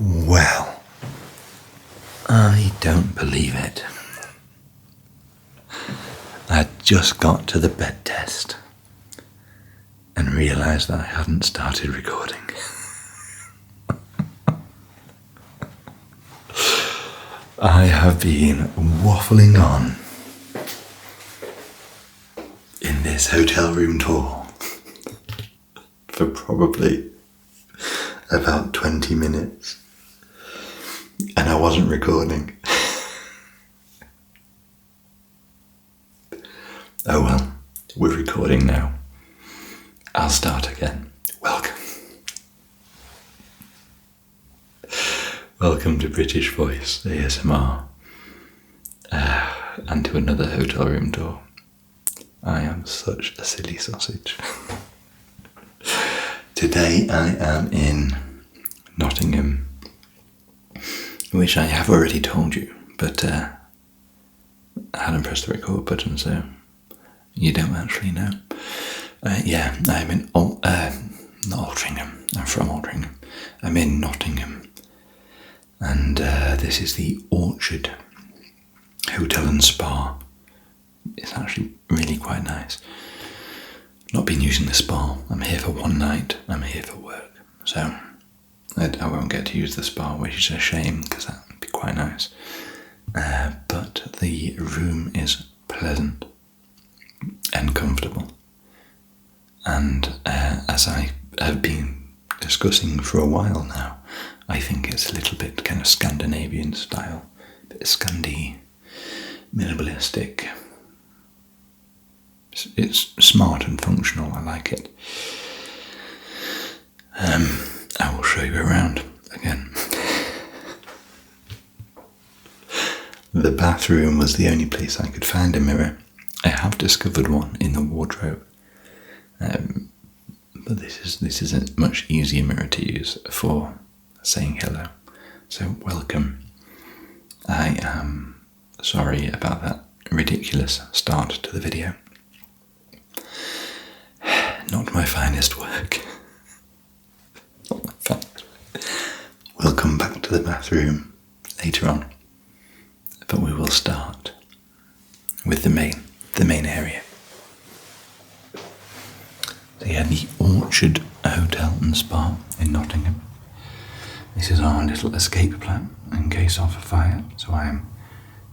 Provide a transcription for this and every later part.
Well, I don't believe it. I just got to the bed test and realised that I hadn't started recording. I have been waffling on in this hotel room tour for probably about 20 minutes. And I wasn't recording. Oh well, we're recording now. I'll start again. Welcome. Welcome to British Voice ASMR and to another hotel room tour. I am such a silly sausage. Today I am in Nottingham, which I have already told you, but I hadn't pressed the record button, so you don't actually know. I'm in not Altrincham. I'm from Altrincham. I'm in Nottingham, and this is the Orchard Hotel and Spa. It's actually really quite nice. Not been using the spa. I'm here for one night. I'm here for work, so I won't get to use the spa, which is a shame because that would be quite nice. But the room is pleasant and comfortable. And as I have been discussing for a while now, I think it's a little bit kind of Scandinavian style, a bit Scandi, minimalistic. It's smart and functional, I like it. I will show you around again. The bathroom was the only place I could find a mirror. I have discovered one in the wardrobe, but this is a much easier mirror to use for saying hello. So welcome. I am sorry about that ridiculous start to the video. Not my finest work. We'll come back to the bathroom later on, but we will start with the main area. So yeah, the Orchard Hotel and Spa in Nottingham. This is our little escape plan in case of a fire. So I am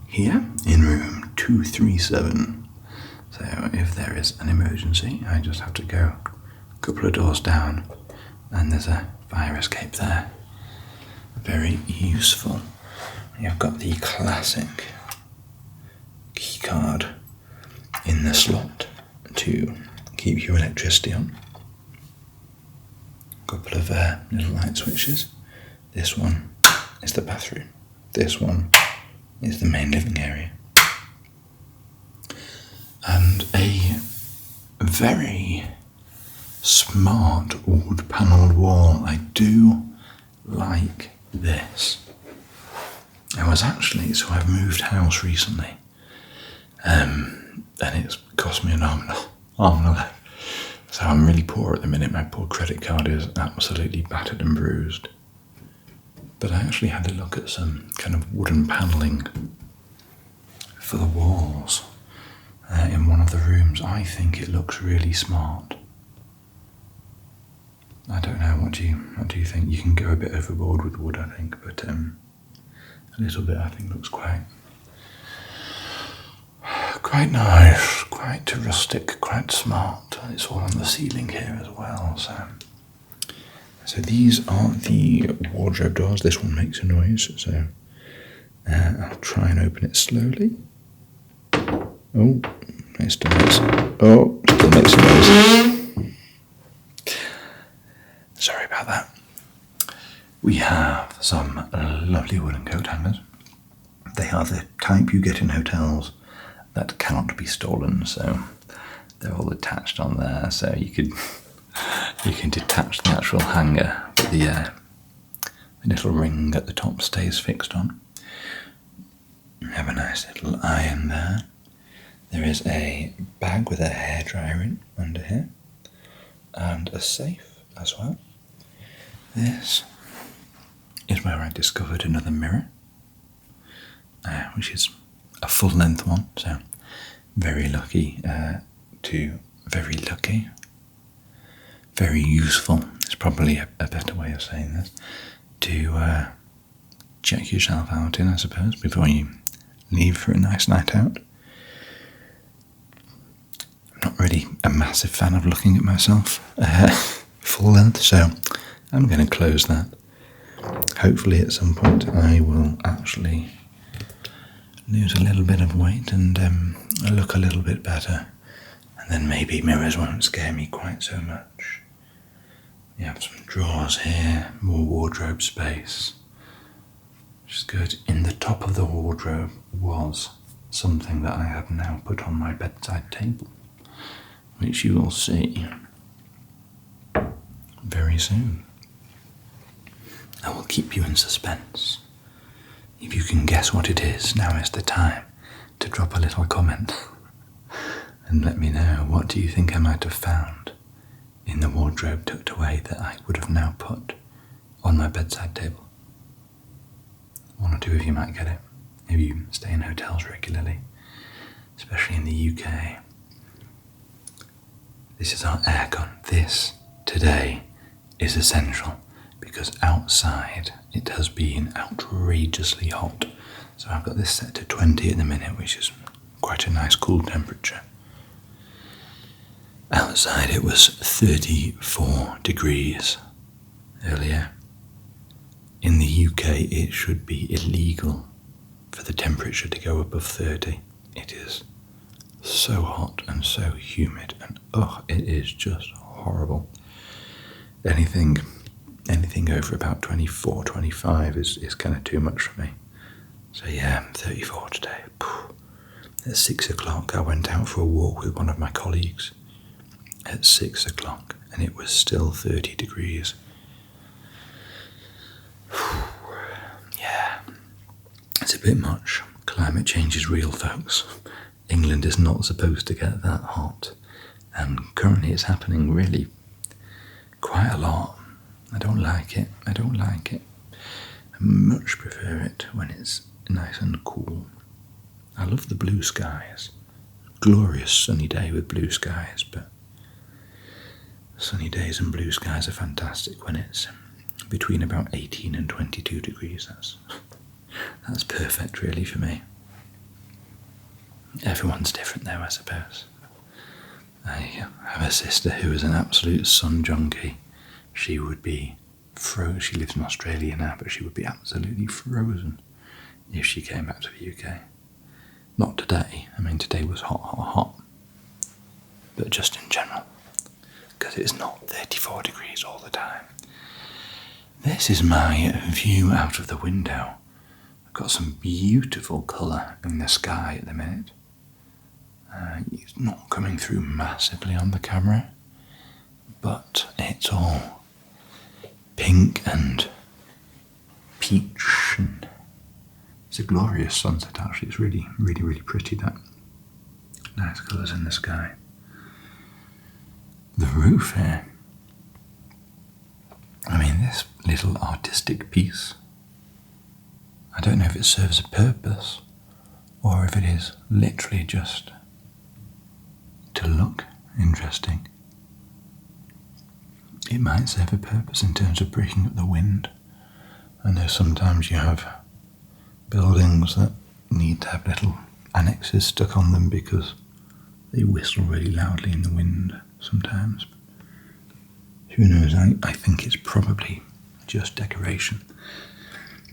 here in room 237. So if there is an emergency, I just have to go a couple of doors down and there's a fire escape there. Very useful. You've got the classic key card in the slot to keep your electricity on. A couple of little light switches. This one is the bathroom. This one is the main living area. And a very smart wood panelled wall. I do like this. I've moved house recently, and it's cost me an arm and a leg. So I'm really poor at the minute. My poor credit card is absolutely battered and bruised. But I actually had a look at some kind of wooden panelling for the walls in one of the rooms. I think it looks really smart. I don't know, what do you think? You can go a bit overboard with wood, I think, but a little bit I think looks quite nice, quite rustic, quite smart. It's all on the ceiling here as well. So these are the wardrobe doors. This one makes a noise, so I'll try and open it slowly. Oh, it still makes a noise. Sorry about that. We have some lovely wooden coat hangers. They are the type you get in hotels that cannot be stolen, so they're all attached on there. So you can detach the actual hanger, but the little ring at the top stays fixed on. We have a nice little iron there. There is a bag with a hairdryer in under here, and a safe as well. This is where I discovered another mirror, which is a full-length one, so very lucky, very useful, it's probably a better way of saying this, to check yourself out in, I suppose, before you leave for a nice night out. I'm not really a massive fan of looking at myself full length, so I'm going to close that. Hopefully at some point I will actually lose a little bit of weight and look a little bit better, and then maybe mirrors won't scare me quite so much. We have some drawers here, more wardrobe space, which is good. In the top of the wardrobe was something that I have now put on my bedside table, which you will see very soon. I will keep you in suspense. If you can guess what it is, now is the time to drop a little comment and let me know, what do you think I might have found in the wardrobe tucked away that I would have now put on my bedside table? One or two of you might get it, if you stay in hotels regularly, especially in the UK. This is our aircon. This, today, is essential, because outside it has been outrageously hot. So I've got this set to 20 at the minute, which is quite a nice cool temperature. Outside it was 34 degrees earlier. In the UK it should be illegal for the temperature to go above 30. It is so hot and so humid, and it is just horrible. Anything over about 24, 25 is kind of too much for me. So yeah, 34 today. At 6 o'clock I went out for a walk with one of my colleagues at 6 o'clock, and it was still 30 degrees. Yeah, it's a bit much. Climate change is real, folks. England is not supposed to get that hot, and currently it's happening really quite a lot. I don't like it. I much prefer it when it's nice and cool. I love the blue skies. Glorious sunny day with blue skies, but sunny days and blue skies are fantastic when it's between about 18 and 22 degrees. That's perfect, really, for me. Everyone's different though, I suppose. I have a sister who is an absolute sun junkie. She would be frozen. She lives in Australia now, but she would be absolutely frozen if she came back to the UK. Not today. I mean, today was hot. But just in general, because it's not 34 degrees all the time. This is my view out of the window. I've got some beautiful colour in the sky at the minute. It's not coming through massively on the camera, but it's all pink and peach, and it's a glorious sunset actually. It's really, really, really pretty, that nice colours in the sky. The roof here, I mean, this little artistic piece, I don't know if it serves a purpose or if it is literally just to look interesting. It might serve a purpose in terms of breaking up the wind. I know sometimes you have buildings that need to have little annexes stuck on them because they whistle really loudly in the wind sometimes. Who knows, I think it's probably just decoration.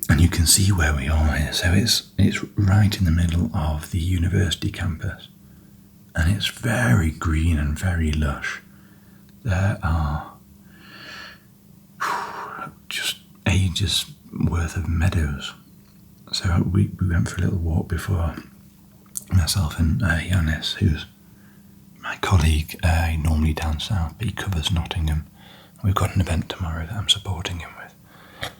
And you can see where we are here, so it's right in the middle of the university campus. And it's very green and very lush. There are just ages worth of meadows. So we went for a little walk before, myself and Yannis, who's my colleague, normally down south, but he covers Nottingham. We've got an event tomorrow that I'm supporting him with.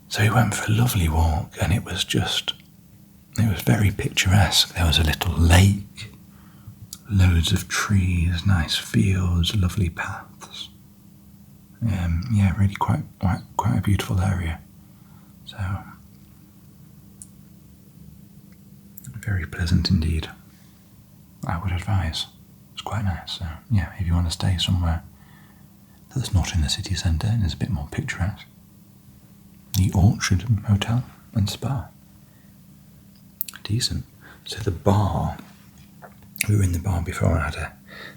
So we went for a lovely walk, and it was very picturesque. There was a little lake, loads of trees, nice fields, lovely paths. Really quite a beautiful area. So, very pleasant indeed. I would advise. It's quite nice. So, yeah, if you want to stay somewhere that's not in the city centre and is a bit more picturesque, the Orchard Hotel and Spa. Decent. So the bar, we were in the bar before. I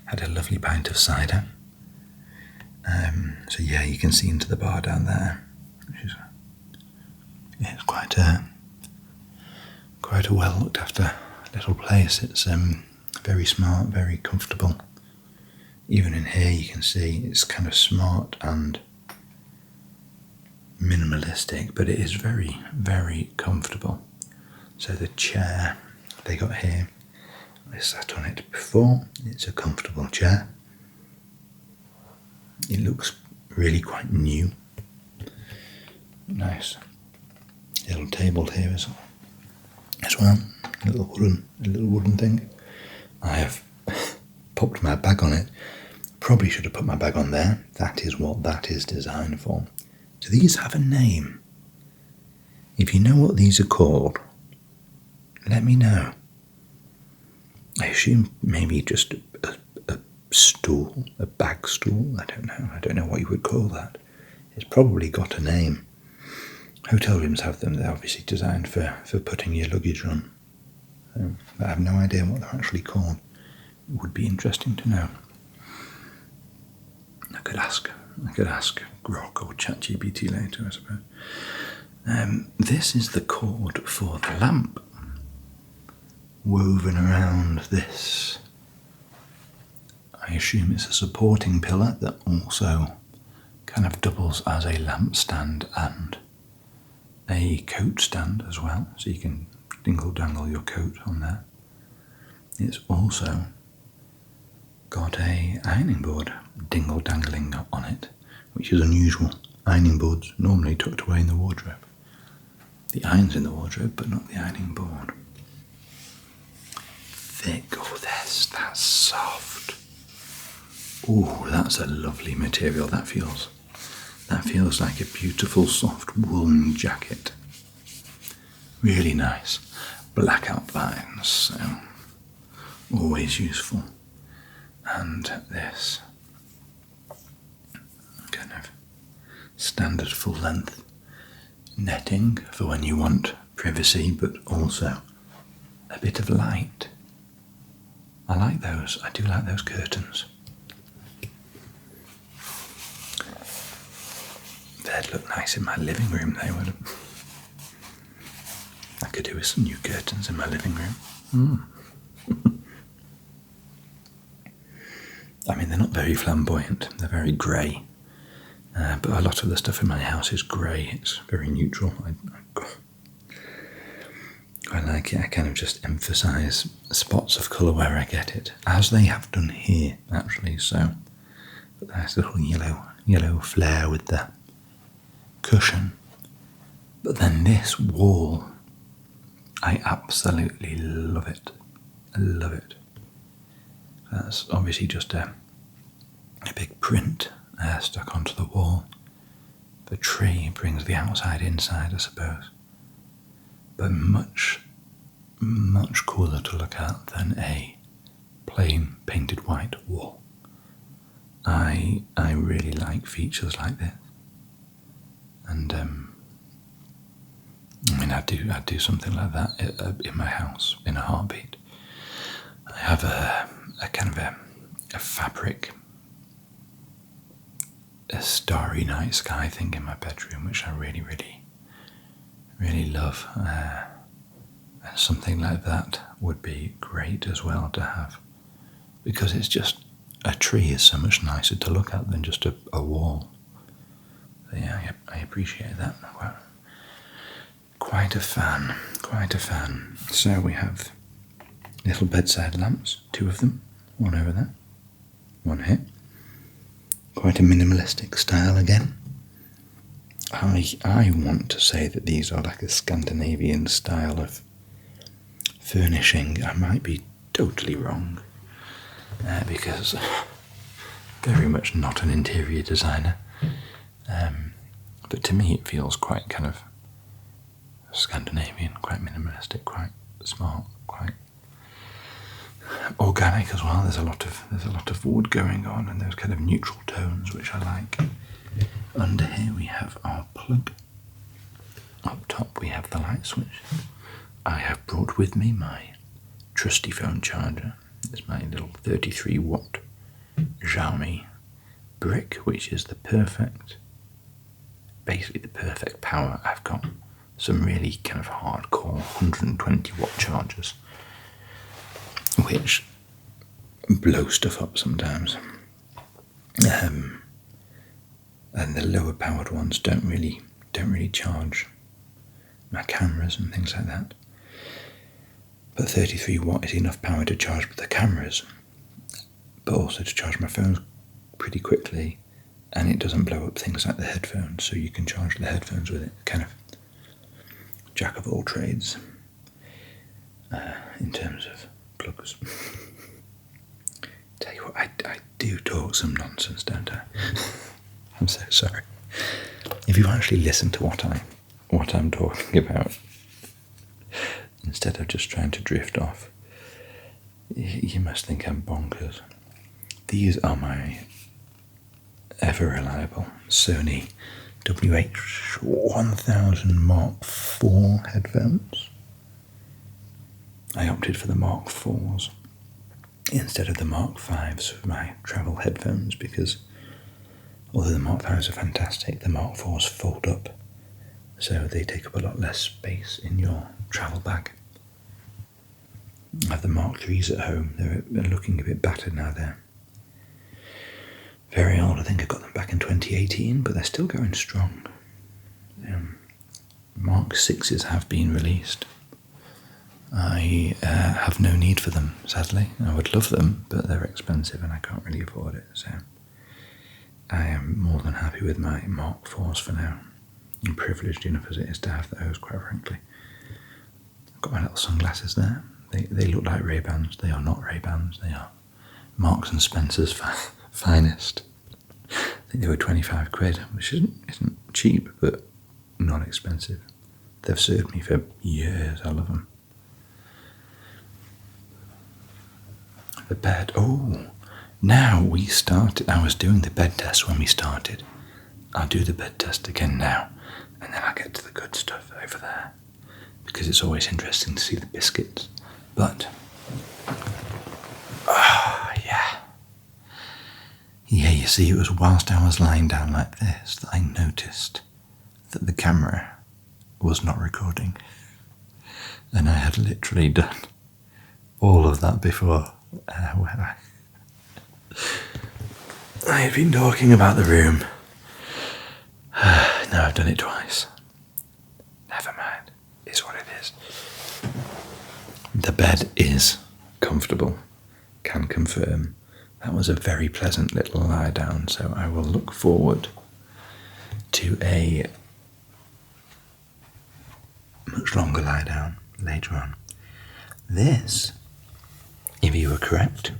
had a lovely pint of cider. So yeah, you can see into the bar down there, which is it's quite a well looked after little place. It's very smart, very comfortable. Even in here, you can see it's kind of smart and minimalistic, but it is very, very comfortable. So the chair they got here, I sat on it before. It's a comfortable chair. It looks really quite new. Nice little table here as well. A little wooden thing. I have popped my bag on it. Probably should have put my bag on there. That is what that is designed for. Do these have a name? If you know what these are called, let me know. I assume maybe just a stool, a bag stool. I don't know. I don't know what you would call that. It's probably got a name. Hotel rooms have them. They're obviously designed for putting your luggage on. I have no idea what they're actually called. It would be interesting to know. I could ask Grok or ChatGPT later, I suppose. This is the cord for the lamp, woven around this. I assume it's a supporting pillar that also kind of doubles as a lamp stand and a coat stand as well, so you can dingle-dangle your coat on there. It's also got a ironing board dingle-dangling on it, which is unusual. Ironing boards normally tucked away in the wardrobe. The iron's in the wardrobe, but not the ironing board. Thick, oh, that's soft. Oh, that's a lovely material. That feels like a beautiful soft woolen jacket. Really nice. Blackout vines, so always useful. And this kind of standard full length netting for when you want privacy, but also a bit of light. I like those. I do like those curtains. They'd look nice in my living room, they would. I could do with some new curtains in my living room. I mean, they're not very flamboyant, they're very grey. But a lot of the stuff in my house is grey, it's very neutral. I like it, I kind of just emphasise spots of colour where I get it, as they have done here, actually. So, nice little yellow flare with the cushion. But then this wall, I absolutely love it. I love it. That's obviously just a big print stuck onto the wall. The tree brings the outside inside, I suppose. But much, much cooler to look at than a plain painted white wall. I really like features like this. And I mean, I'd do something like that in my house in a heartbeat. I have a kind of a fabric, a starry night sky thing in my bedroom, which I really, really, really love. And something like that would be great as well to have, because it's just, a tree is so much nicer to look at than just a wall. So yeah, I appreciate that. Well, quite a fan. So we have little bedside lamps, 2 of them, one over there, one here. Quite a minimalistic style again. I want to say that these are like a Scandinavian style of furnishing. I might be totally wrong, because very much not an interior designer. But to me it feels quite kind of Scandinavian, quite minimalistic, quite smart, quite organic as well. There's a lot of wood going on, and those kind of neutral tones which I like. Under here we have our plug. Up top we have the light switch. I have brought with me my trusty phone charger. It's my little 33 watt Xiaomi brick, which is basically the perfect power. I've got some really kind of hardcore 120 watt chargers, which blow stuff up sometimes. And the lower powered ones don't really charge my cameras and things like that. But 33 watt is enough power to charge the cameras, but also to charge my phones pretty quickly, and it doesn't blow up things like the headphones, so you can charge the headphones with it. Kind of jack of all trades in terms of plugs. Tell you what, I do talk some nonsense, don't I? I'm so sorry. If you actually listen to what I'm talking about, instead of just trying to drift off, you must think I'm bonkers. These are my ever reliable Sony WH-1000 Mark IV headphones. I opted for the Mark IVs instead of the Mark Vs for my travel headphones because although the Mark Vs are fantastic, the Mark IVs fold up, so they take up a lot less space in your travel bag. I have the Mark IIIs at home. They're looking a bit battered now. They're very old. I think I got them back in 2018, but they're still going strong. Mark VIs have been released. I have no need for them, sadly. I would love them, but they're expensive and I can't really afford it. So I am more than happy with my Mark IVs for now. I'm privileged enough as it is to have those, quite frankly. I've got my little sunglasses there. They look like Ray-Bans. They are not Ray-Bans. They are Marks and Spencer's finest. I think they were 25 quid, which isn't cheap, but not expensive. They've served me for years. I love them. The bed. Oh, now we started. I was doing the bed test when we started. I'll do the bed test again now, and then I'll get to the good stuff over there, because it's always interesting to see the biscuits. But, yeah, you see, it was whilst I was lying down like this that I noticed that the camera was not recording. And I had literally done all of that before. I had been talking about the room. Now I've done it twice. Never mind, it's what it is. The bed is comfortable, can confirm. That was a very pleasant little lie down, so I will look forward to a much longer lie down later on. This, if you were correct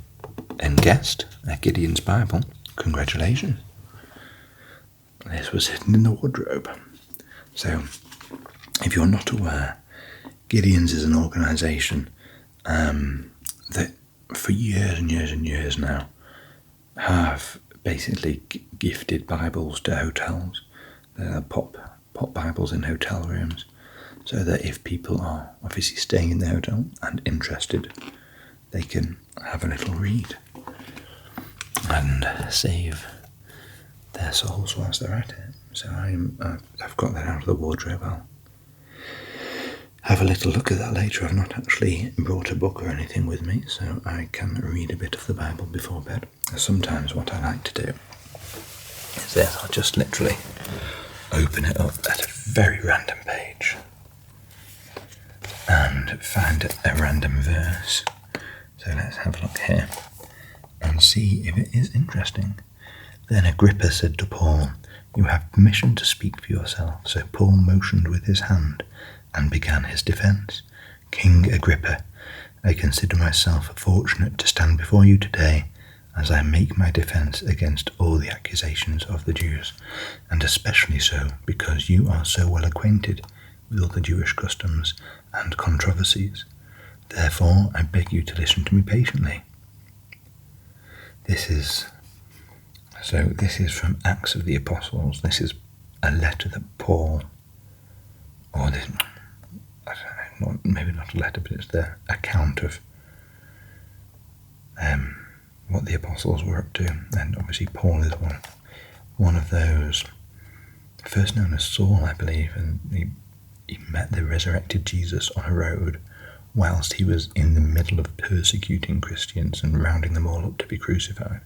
and guessed at Gideon's Bible, congratulations. This was hidden in the wardrobe. So, if you're not aware, Gideon's is an organisation that for years and years and years now have basically gifted Bibles to hotels. They're pop Bibles in hotel rooms, so that if people are obviously staying in the hotel and interested, they can have a little read and save their souls whilst they're at it. So I've got that out of the wardrobe. I'll have a little look at that later. I've not actually brought a book or anything with me, so I can read a bit of the Bible before bed. Sometimes what I like to do is this. I'll just literally open it up at a very random page and find a random verse. So let's have a look here and see if it is interesting. Then Agrippa said to Paul, "You have permission to speak for yourself." So Paul motioned with his hand and began his defence. "King Agrippa, I consider myself fortunate to stand before you today as I make my defence against all the accusations of the Jews, and especially so because you are so well acquainted with all the Jewish customs and controversies. Therefore, I beg you to listen to me patiently. This is from Acts of the Apostles. This is a letter that Paul, or this, I don't know, maybe not a letter, but it's the account of what the apostles were up to. And obviously Paul is one of those, first known as Saul, I believe, and he met the resurrected Jesus on a road whilst he was in the middle of persecuting Christians and rounding them all up to be crucified.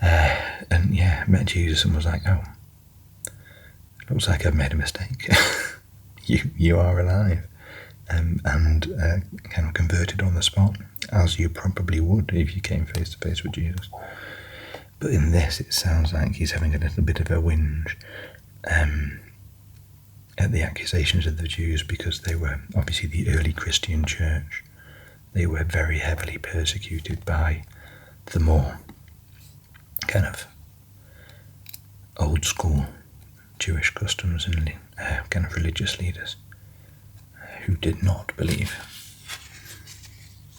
And met Jesus and was like, oh, looks like I've made a mistake. you are alive. And kind of converted on the spot, as you probably would if you came face to face with Jesus. But in this, it sounds like he's having a little bit of a whinge at the accusations of the Jews, because they were obviously the early Christian church. They were very heavily persecuted by the more kind of old school Jewish customs and kind of religious leaders who did not believe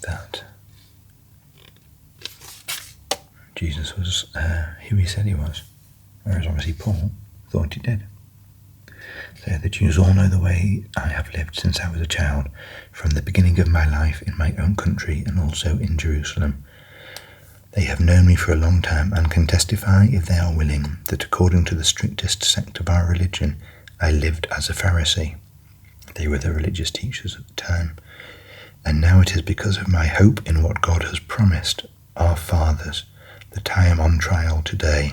that Jesus was who he said he was, whereas obviously Paul thought he did. So the Jews all know the way I have lived since I was a child, from the beginning of my life in my own country and also in Jerusalem. They have known me for a long time and can testify, if they are willing, that according to the strictest sect of our religion, I lived as a Pharisee. They were the religious teachers at the time. And now it is because of my hope in what God has promised our fathers that I am on trial today.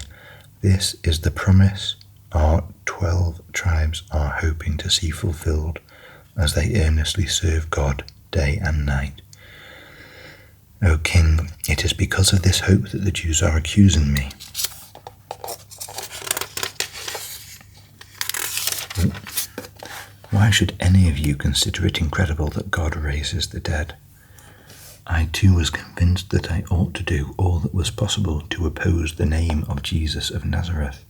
This is the promise our 12 tribes are hoping to see fulfilled as they earnestly serve God day and night. O King, it is because of this hope that the Jews are accusing me. Why should any of you consider it incredible that God raises the dead? I too was convinced that I ought to do all that was possible to oppose the name of Jesus of Nazareth.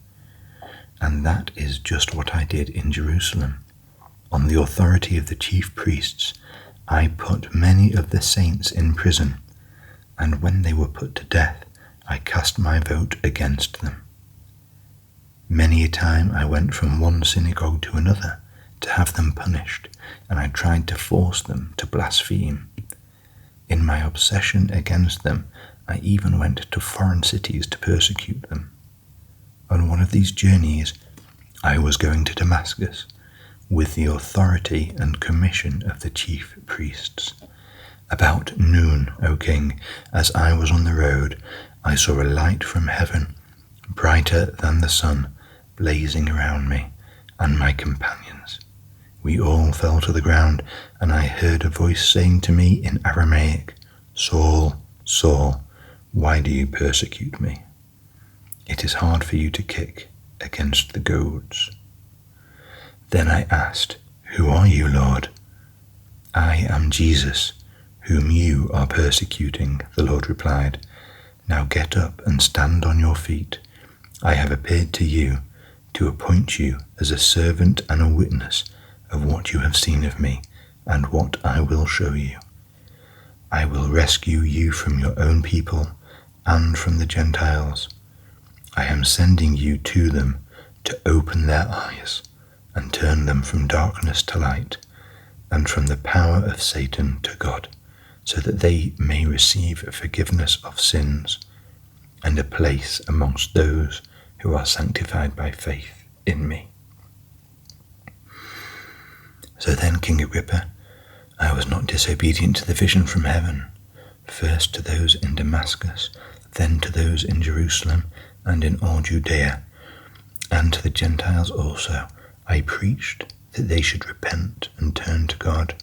And that is just what I did in Jerusalem. On the authority of the chief priests, I put many of the saints in prison, and when they were put to death, I cast my vote against them. Many a time I went from one synagogue to another to have them punished, and I tried to force them to blaspheme. In my obsession against them, I even went to foreign cities to persecute them. On one of these journeys, I was going to Damascus with the authority and commission of the chief priests. About noon, O King, as I was on the road, I saw a light from heaven, brighter than the sun, blazing around me and my companions. We all fell to the ground, and I heard a voice saying to me in Aramaic, Saul, Saul, why do you persecute me? It is hard for you to kick against the goads. Then I asked, Who are you, Lord? I am Jesus, whom you are persecuting, the Lord replied. Now get up and stand on your feet. I have appeared to you to appoint you as a servant and a witness of what you have seen of me and what I will show you. I will rescue you from your own people and from the Gentiles. I am sending you to them to open their eyes and turn them from darkness to light and from the power of Satan to God, so that they may receive forgiveness of sins and a place amongst those who are sanctified by faith in me. So then, King Agrippa, I was not disobedient to the vision from heaven, first to those in Damascus, then to those in Jerusalem and in all Judea, and to the Gentiles also. I preached that they should repent and turn to God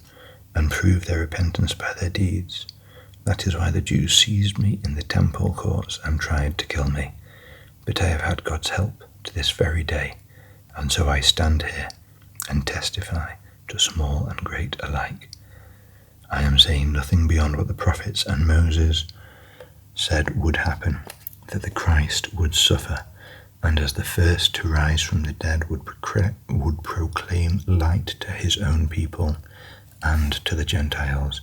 and prove their repentance by their deeds. That is why the Jews seized me in the temple courts and tried to kill me. But I have had God's help to this very day, and so I stand here and testify to small and great alike. I am saying nothing beyond what the prophets and Moses said would happen, that the Christ would suffer and as the first to rise from the dead would proclaim light to his own people and to the Gentiles.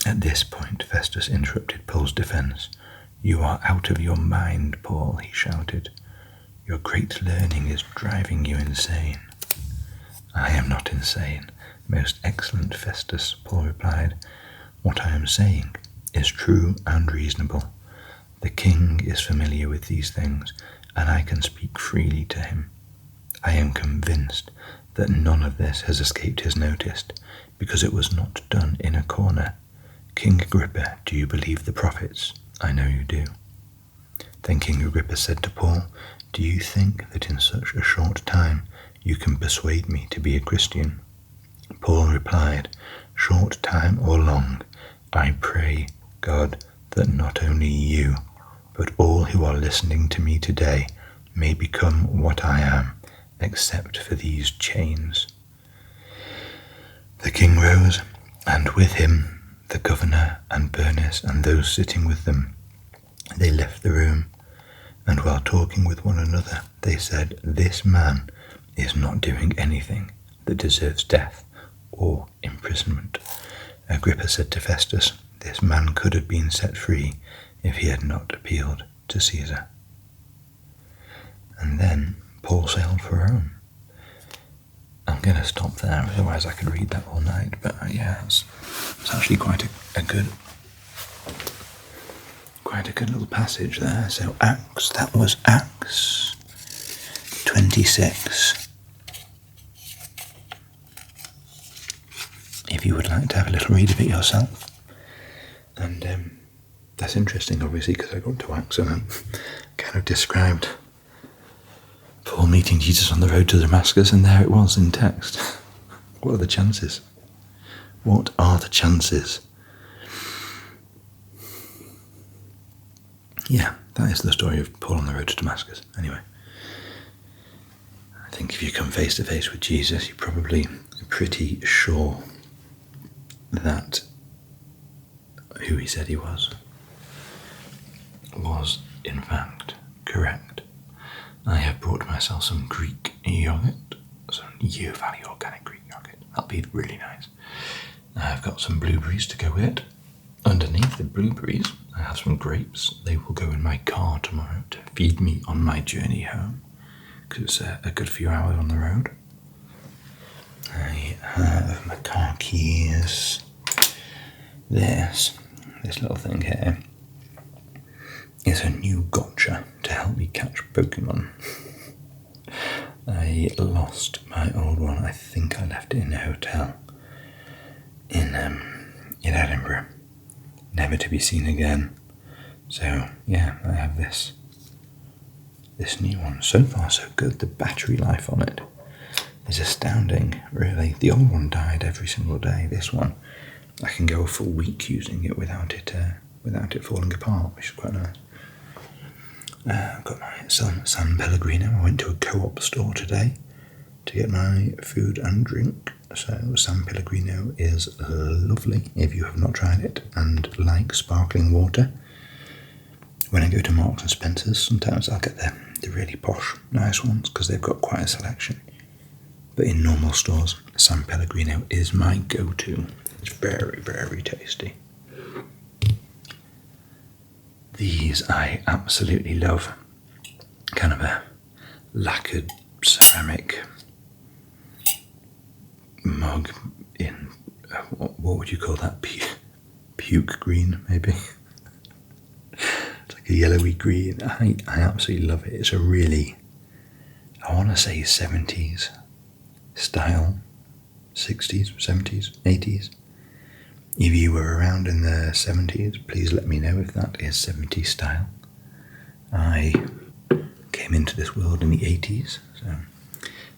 At this point, Festus interrupted Paul's defense. "You are out of your mind, Paul," he shouted. "Your great learning is driving you insane." "I am not insane, most excellent Festus," Paul replied. "What I am saying is true and reasonable. The king is familiar with these things, and I can speak freely to him. I am convinced that none of this has escaped his notice, because it was not done in a corner. King Agrippa, do you believe the prophets? I know you do." Then King Agrippa said to Paul, "Do you think that in such a short time you can persuade me to be a Christian?" Paul replied, "Short time or long, I pray God that not only you, but all who are listening to me today may become what I am, except for these chains." The king rose, and with him the governor and Bernice and those sitting with them. They left the room, and while talking with one another, they said, "This man is not doing anything that deserves death or imprisonment." Agrippa said to Festus, "This man could have been set free if he had not appealed to Caesar." And then Paul sailed for Rome. I'm going to stop there, otherwise I could read that all night. But yeah, it's actually quite a good little passage there. So that was Acts 26. If you would like to have a little read of it yourself. And that's interesting, obviously, because I got to Acts and I kind of described Paul meeting Jesus on the road to Damascus, and there it was in text. What are the chances? What are the chances? Yeah, that is the story of Paul on the road to Damascus. Anyway, I think if you come face to face with Jesus, you're probably pretty sure that who he said he was in fact correct. I have brought myself some Greek yogurt, some Yew Valley organic Greek yogurt. That'll be really nice. I've got some blueberries to go with it. Underneath the blueberries, I have some grapes. They will go in my car tomorrow to feed me on my journey home, because it's a good few hours on the road. I have my car keys. This little thing here is a new gotcha to help me catch Pokemon. I lost my old one. I think I left it in a hotel in Edinburgh, never to be seen again. So yeah, I have this new one. So far so good. The battery life on it is astounding, really. The old one died every single day. This one, I can go a full week using it without it falling apart, which is quite nice. I've got my San Pellegrino. I went to a co-op store today to get my food and drink. So San Pellegrino is lovely if you have not tried it and like sparkling water. When I go to Marks and Spencer's, sometimes I'll get the really posh, nice ones because they've got quite a selection. But in normal stores, San Pellegrino is my go-to. It's very, very tasty. These I absolutely love. Kind of a lacquered ceramic mug in, what would you call that? Puke green, maybe? It's like a yellowy green. I absolutely love it. It's a really, I want to say 70s style, 60s, 70s, 80s. If you were around in the 70s, please let me know if that is 70s style. I came into this world in the 80s,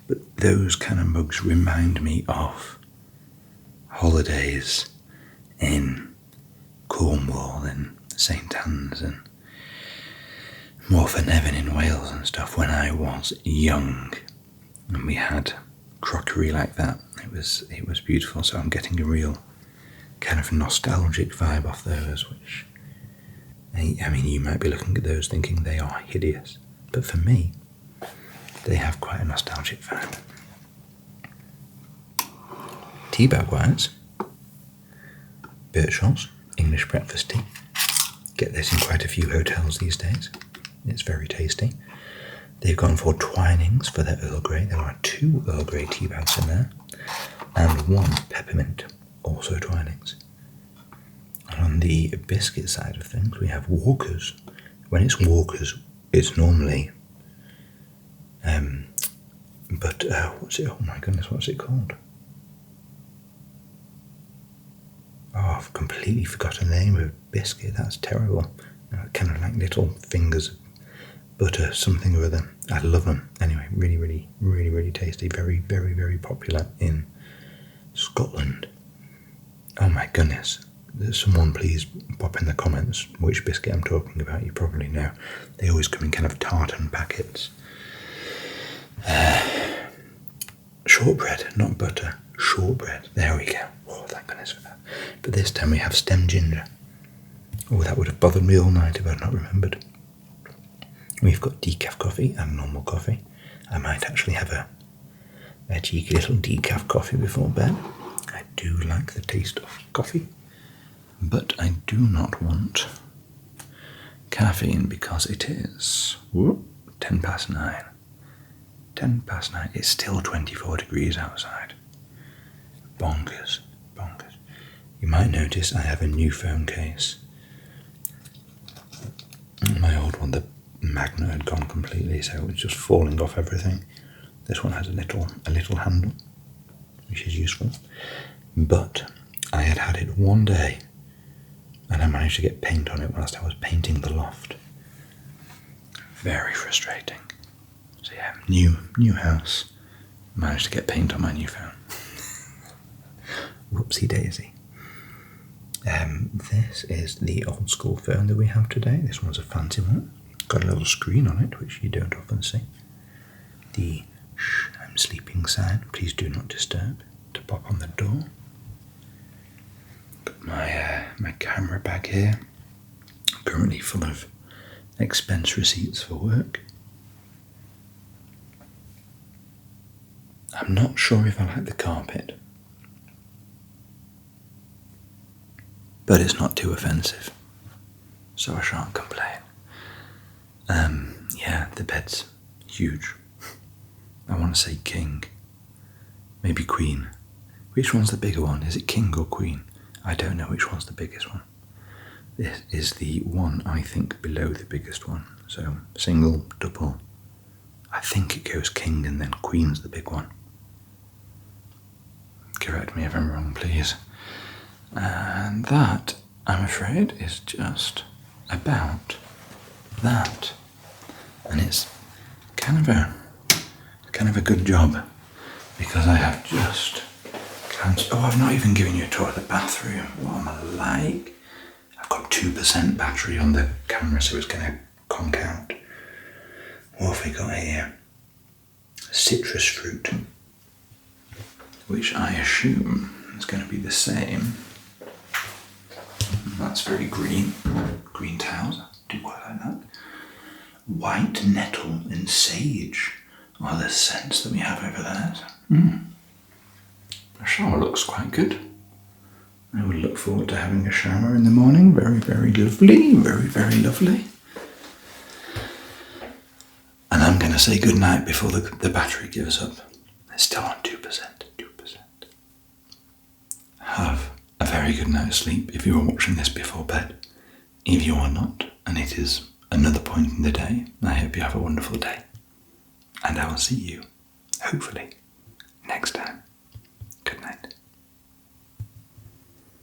but those kind of mugs remind me of holidays in Cornwall and St Anne's and Morfanevin in Wales and stuff when I was young, and we had crockery like that. It was beautiful. So I'm getting a real kind of nostalgic vibe off those, which, I mean, you might be looking at those thinking they are hideous, but for me, they have quite a nostalgic vibe. Tea bag wise, Birchall's English breakfast tea. Get this in quite a few hotels these days. It's very tasty. They've gone for Twinings for their Earl Grey. There are 2 Earl Grey tea bags in there, and 1 peppermint, also Twinings. And on the biscuit side of things, we have Walker's. When it's Walker's, it's normally, what's it? Oh my goodness, what's it called? Oh, I've completely forgotten the name of biscuit. That's terrible. Kind of like little fingers of butter, something or other. I love them. Anyway, really, really, really, really tasty. Very, very, very popular in Scotland. Oh my goodness. Someone please pop in the comments which biscuit I'm talking about. You probably know. They always come in kind of tartan packets. Shortbread, not butter. Shortbread. There we go. Oh, thank goodness for that. But this time we have stem ginger. Oh, that would have bothered me all night if I'd not remembered. We've got decaf coffee and normal coffee. I might actually have a cheeky little decaf coffee before bed. I do like the taste of coffee, but I do not want caffeine because it is 10 past 9. 10 past 9. It's still 24 degrees outside. Bonkers, bonkers. You might notice I have a new phone case. My old one, the magnet had gone completely, so it was just falling off everything. This one has a little handle, which is useful. But I had it one day, and I managed to get paint on it whilst I was painting the loft. Very frustrating. So yeah, new house. Managed to get paint on my new phone. Whoopsie daisy. This is the old school phone that we have today. This one's a fancy one. Got a little screen on it, which you don't often see. The "shh, I'm sleeping" sign, please do not disturb, to pop on the door. Got my camera bag here, currently full of expense receipts for work. I'm not sure if I like the carpet, but it's not too offensive, so I shan't complain. Yeah, the bed's huge. I want to say king, maybe queen. Which one's the bigger one? Is it king or queen? I don't know which one's the biggest one. This is the one, I think, below the biggest one. So single, double. I think it goes king and then queen's the big one. Correct me if I'm wrong, please. And that, I'm afraid, is just about that. And it's kind of a good job, because I have just glanced. Oh, I've not even given you a tour of the bathroom. What am I like? I've got 2% battery on the camera, so it's going to conk out. What have we got here? Citrus fruit, which I assume is going to be the same. That's very green. Green towels. I do quite like that. White nettle and sage are the scents that we have over there. The shower looks quite good. I would look forward to having a shower in the morning. Very, very lovely. Very, very lovely. And I'm going to say good night before the battery gives up. It's still on 2%. 2%. Have a very good night's sleep if you are watching this before bed. If you are not, and it is another point in the day, I hope you have a wonderful day. And I will see you, hopefully,